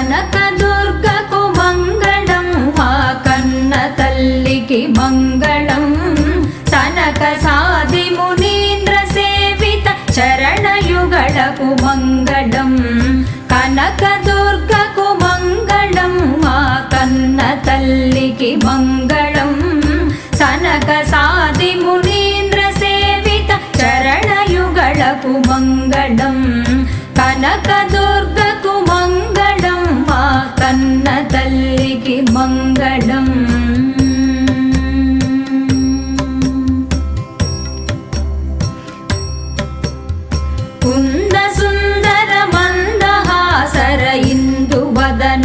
కనకదుర్గకు మంగళం మా కన్న తల్లికి మంగళం సనక సాది మునీంద్ర సేవిత చరణయుగళకు మంగళం కనకదుర్గకు మంగళం మా కన్న తల్లికి మంగళం సనక సాది మునీంద్ర సేవిత చరణయుగళకు మంగళం కనకదుర్గకు మంగళం మా కన్న తల్లికి మంగళం కుంద సుందర మందహాసర ఇందు వదన